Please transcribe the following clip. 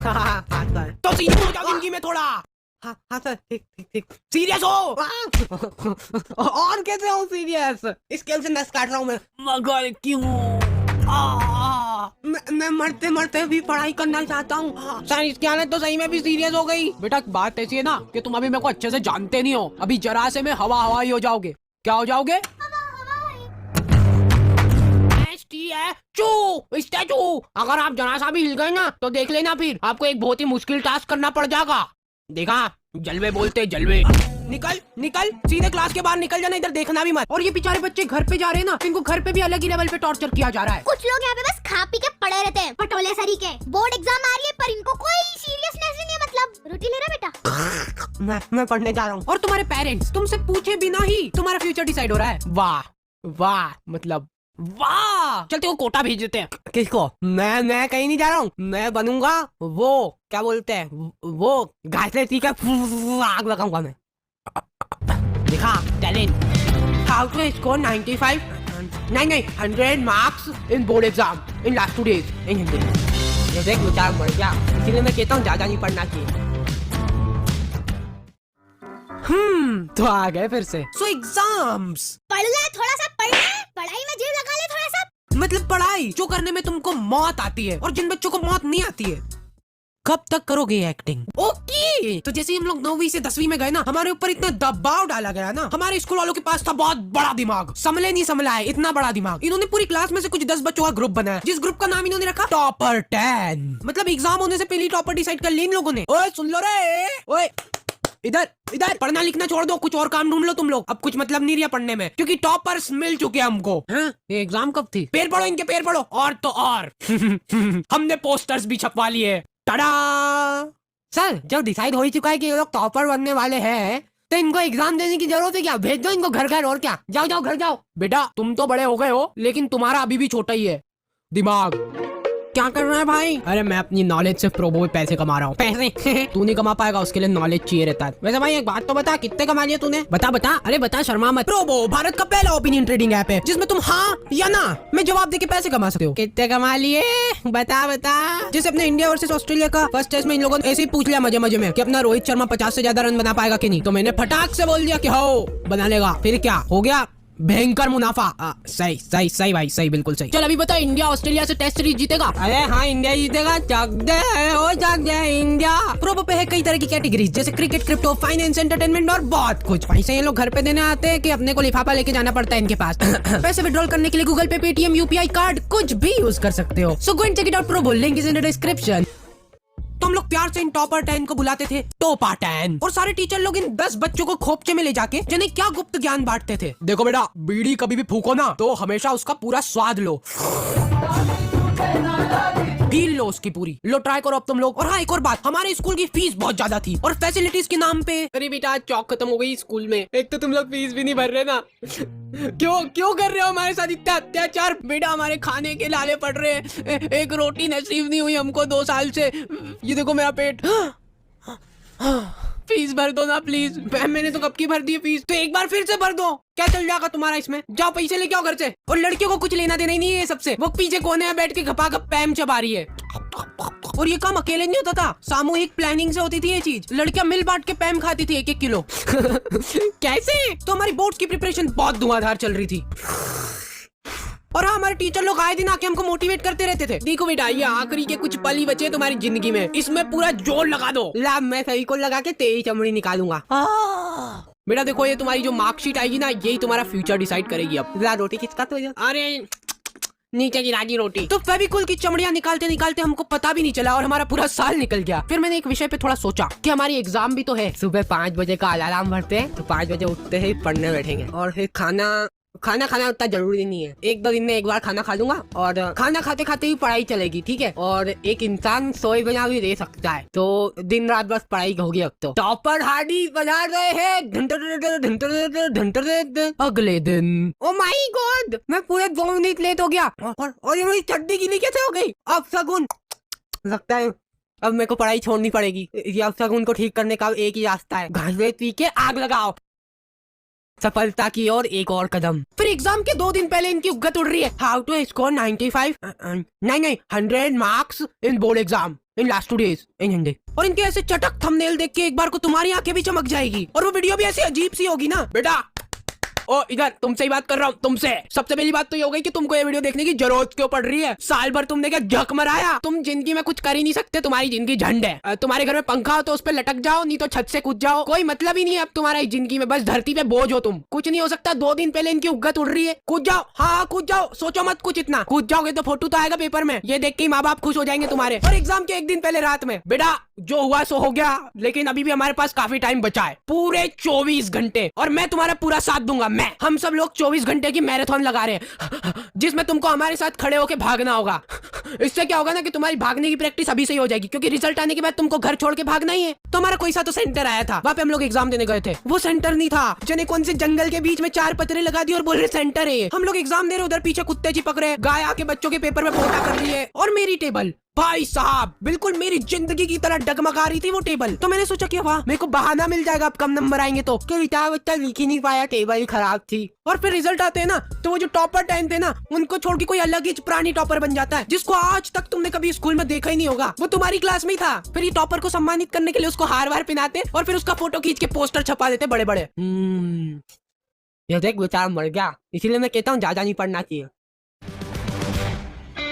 हाँ सर। तो सीरियस हो जाओ जिंदगी में थोड़ा। हाँ सर, ठीक ठीक ठीक। सीरियस हो। और कैसे हो सीरियस? स्केल से नस काट रहा हूँ मैं। मगर क्यों? मैं मरते मरते भी पढ़ाई करना चाहता हूँ सर। इसकी हालत तो सही में भी सीरियस हो गई। बेटा बात ऐसी है ना कि तुम अभी मेरे को अच्छे से जानते नहीं हो। अभी जरा से में हवा हवाई हो जाओगे। क्या हो जाओगे? स्टैचू। अगर आप जरा सा भी हिल गए ना तो देख लेना, फिर आपको एक बहुत ही मुश्किल टास्क करना पड़ जाएगा। देखा, जलवे बोलते जलवे। निकल निकल, सीधे क्लास के बाहर निकल जाना, इधर देखना भी मत। और ये बेचारे बच्चे घर पे जा रहे हैं ना, इनको घर पे भी अलग ही लेवल पे टॉर्चर किया जा रहा है। कुछ लोग यहाँ पे बस खा पी के पड़े रहते हैं, पटोले सरी के। बोर्ड एग्जाम आ रही है पर इनको कोई सीरियसनेस ही नहीं है। मतलब रोटी ले रहा बेटा? मैं पढ़ने जा रहा हूँ। और तुम्हारे पेरेंट्स तुमसे पूछे बिना ही तुम्हारा फ्यूचर डिसाइड हो रहा है। वाह वाह, मतलब वाह। चलते वो कोटा भेज देते हैं। किसको? मैं कहीं नहीं जा रहा हूँ। मैं बनूंगा वो, क्या बोलते हैं वो, घास से ठीक है आग लगाऊंगा मैं। देखा टैलेंट। हाउ टू स्कोर 95 नहीं 100 marks in board exam in last 2 days इन हिंदी। ये देख बेचारा मर गया, इसलिए मैं कहता हूँ ज्यादा नहीं पढ़ना चाहिए। तो आ गए फिर से। सो एग्जाम्स। पढ़ ले, थोड़ा सा पढ़ ले, पढ़ाई में जीव लगा ले थोड़ा सा। मतलब पढ़ाई जो करने में तुमको मौत आती है और जिन बच्चों को मौत नहीं आती है। कब तक करोगे ये एक्टिंग? ओके। तो जैसे हम लोग 9वीं से 10वीं में गए ना, हमारे ऊपर इतना दबाव डाला गया ना। हमारे स्कूल वालों के पास था बहुत बड़ा दिमाग, संभले नहीं संभला है इतना बड़ा दिमाग। इन्होंने पूरी क्लास में से कुछ 10 बच्चों का ग्रुप बनाया, जिस ग्रुप का नाम इन्होंने रखा टॉपर 10। मतलब एग्जाम होने से पहले टॉपर डिसाइड कर लिया इन लोगों ने। ओए सुन लो रे, ओए इधर इधर, पढ़ना लिखना छोड़ दो, कुछ और काम ढूंढ लो तुम लोग। अब कुछ मतलब नहीं रहा पढ़ने में, क्योंकि टॉपर्स मिल चुके हमको। हाँ? ये एग्जाम कब थी? पैर पढ़ो इनके, पैर पढ़ो। और तो और हमने पोस्टर्स भी छपवा लिए। टाडा। सर जब डिसाइड हो ही चुका है कि ये लोग टॉपर बनने वाले हैं, तो इनको एग्जाम देने की जरूरत है क्या? भेज दो इनको घर घर। और क्या, जाओ जाओ घर जाओ। बेटा तुम तो बड़े हो गए हो, लेकिन तुम्हारा अभी भी छोटा ही है दिमाग। क्या कर रहा है भाई? अरे मैं अपनी नॉलेज से प्रोबो में पैसे कमा रहा हूँ। पैसे तू नहीं कमा पाएगा, उसके लिए नॉलेज चाहिए रहता है। वैसे भाई एक बात तो बता, कितने कमा लिए तूने? बता बता। अरे बता, शर्मा मत। प्रोबो भारत का पहला ओपिनियन ट्रेडिंग ऐप है जिसमें तुम हाँ या ना में जवाब देके पैसे कमा सकते हो। कितने कमा लिए बता बता। जैसे अपने इंडिया वर्सेस ऑस्ट्रेलिया का फर्स्ट टेस्ट में इन लोगों ने ऐसे ही पूछ लिया मजे मजे में कि अपना रोहित शर्मा 50 से ज्यादा रन बना पाएगा कि नहीं, तो मैंने फटाक से बोल दिया कि हो बना लेगा। फिर क्या हो गया? भयंकर मुनाफा। सही सही सही भाई, सही बिल्कुल सही। चल अभी बता, इंडिया ऑस्ट्रेलिया से टेस्ट सीरीज जीतेगा? अरे हाँ इंडिया जीतेगा। चक दे इंडिया। प्रोबो पे है कई तरह की कैटेगरीज, जैसे क्रिकेट, क्रिप्टो, फाइनेंस, एंटरटेनमेंट और बहुत कुछ। पैसे ये लोग घर पे देने आते हैं कि अपने को लिफाफा लेके जाना पड़ता है इनके पास। पैसे विड्रॉल करने के लिए गूगल पे, पेटीएम, यूपीआई कार्ड कुछ भी यूज कर सकते हो। So go and check it out Probo, link is in the description. तो हम लोग प्यार से इन टॉपर 10 को बुलाते थे टोपा 10, और सारे टीचर लोग इन 10 बच्चों को खोपचे में ले जाके जिन्हें क्या गुप्त ज्ञान बांटते थे। देखो बेटा, बीड़ी कभी भी फूको ना तो हमेशा उसका पूरा स्वाद लो, फील लो उसकी पूरी। लो ट्राई करो अब तुम लोग। और हाँ एक और बात, हमारे स्कूल की फीस बहुत ज्यादा थी और फैसिलिटीज के नाम पे। अरे बेटा चौक खत्म हो गई स्कूल में। एक तो तुम लोग फीस भी नहीं भर रहे ना। क्यों कर रहे हो हमारे साथ इतना अत्याचार? बेटा हमारे खाने के लाले पड़ रहे हैं, एक रोटी नसीब नहीं हुई हमको 2 साल से। ये देखो मेरा पेट। फीस भर दो ना प्लीज। मैंने तो कब की भर दी फीस, तो एक बार फिर से भर दो। क्या चल जाएगा तुम्हारा इसमें? जाओ पैसे लेके आओ घर से। और लड़कियों को कुछ लेना देना ही नहीं है सबसे। वो पीछे कोने में बैठ के घपा घप पैम चबा रही है। और ये काम अकेले नहीं होता था, सामूहिक प्लानिंग से होती थी ये चीज। लड़कियां मिल बांट के पैम खाती थी 1-1 किलो। कैसे? तो हमारी बोर्ड्स की प्रिपरेशन बहुत धुआंधार चल रही थी। और हाँ हमारे टीचर लोग आए दिन आके हमको मोटिवेट करते रहते थे। देखो बेटा, ये आखिरी के कुछ पल ही बचे तुम्हारी जिंदगी में, इसमें पूरा जोर लगा दो। ला मैं सही को लगा के तेरी चमड़ी निकालूंगा। बेटा देखो, ये तुम्हारी जो मार्कशीट आएगी ना, यही तुम्हारा फ्यूचर डिसाइड करेगी। अब रोटी किसका? तो अरे नीचे की राजी रोटी। तो फेविकोल की चमड़ियां निकालते निकालते हमको पता भी नहीं चला और हमारा पूरा साल निकल गया। फिर मैंने एक विषय पे थोड़ा सोचा कि हमारी एग्जाम भी तो है। सुबह 5 बजे का अलार्म भरते हैं, तो 5 बजे उठते ही पढ़ने बैठेंगे। और फिर खाना खाना उतना जरूरी नहीं है, 1-2 दिन में एक बार खाना खा लूंगा और खाना खाते खाते ही पढ़ाई चलेगी, ठीक है। और एक इंसान सोए बिना भी रह सकता है, तो दिन रात बस पढ़ाई होगी। अब तो टॉपर हार्डी बजा रहे हैं अगले दिन। ओ माय गॉड, मैं पूरे 2 मिनट लेट हो गया। और ये मेरी चड्डी गीली कैसे हो गई? अब सगुन लगता है अब मेरे को पढ़ाई छोड़नी पड़ेगी। ये अब सगुन को ठीक करने का एक ही रास्ता है, घास पी के आग लगाओ। सफलता की ओर एक और कदम। फिर एग्जाम के 2 दिन पहले इनकी उगत उड़ रही है, हाउ टू स्कोर 95 नहीं 100 marks in board exam in last 2 days इन हिंदी। और इनके ऐसे चटक थंबनेल देख के एक बार को तुम्हारी आंखें भी चमक जाएगी। और वो वीडियो भी ऐसी अजीब सी होगी ना, बेटा ओ इधर तुमसे ही बात कर रहा हूँ, तुमसे। सबसे पहली बात तो ये हो गई कि तुमको ये वीडियो देखने की जरूरत क्यों पड़ रही है। साल भर तुमने क्या झक मराया, तुम जिंदगी में कुछ कर ही नहीं सकते, तुम्हारी जिंदगी झंड है। तुम्हारे घर में पंखा हो तो उस पर लटक जाओ, नहीं तो छत से कूद जाओ, कोई मतलब ही नहीं है अब तुम्हारा जिंदगी में, बस धरती पे बोझ हो तुम, कुछ नहीं हो सकता। 2 दिन पहले इनकी उगत उड़ रही है, कूद जाओ, हाँ कूद जाओ, सोचो मत कुछ इतना, कूद जाओगे तो फोटो तो आएगा पेपर में, ये देख के माँ बाप खुश हो जाएंगे तुम्हारे। और एग्जाम के 1 दिन पहले रात में, बेटा जो हुआ सो हो गया, लेकिन अभी भी हमारे पास काफी टाइम बचा है, पूरे 24 घंटे, और मैं तुम्हारा पूरा साथ दूंगा। मैं हम सब लोग 24 घंटे की मैराथन लगा रहे हैं, जिसमें तुमको हमारे साथ खड़े होकर भागना होगा। इससे क्या होगा ना कि तुम्हारी भागने की प्रैक्टिस अभी से ही हो जाएगी, क्योंकि रिजल्ट आने के बाद तुमको घर छोड़ के भागना ही है। तो हमारा कोई सा तो सेंटर आया था, वहाँ पे हम लोग एग्जाम देने गए थे, वो सेंटर नहीं था। जने कौन से जंगल के बीच में 4 पत्थरे लगा दिए और बोल रहे सेंटर है। हम लोग एग्जाम दे रहे, उधर पीछे कुत्ते चिपक रहे, गाय आके बच्चों के पेपर में पोटा कर रही है, और मेरी टेबल भाई साहब बिल्कुल मेरी जिंदगी की तरह डगमगा रही थी वो टेबल। तो मैंने सोचा कि वाह मेरे को बहाना मिल जाएगा, अब कम नंबर आएंगे तो किताब इतना लिख ही नहीं पाया, टेबल खराब थी। और फिर रिजल्ट आते हैं ना, तो वो जो टॉपर 10 थे ना, उनको छोड़ के कोई अलग ही प्राणी टॉपर बन जाता है, जिसको आज तक तुमने कभी स्कूल में देखा ही नहीं होगा, वो तुम्हारी क्लास में ही था। फिर ये टॉपर को सम्मानित करने के लिए उसको हार वार पहनाते और फिर उसका फोटो खींच के पोस्टर छपा देते बड़े बड़े। ये देख बेचारा मर गया, इसीलिए मैं कहता हूँ ज्यादा नहीं पढ़ना चाहिए।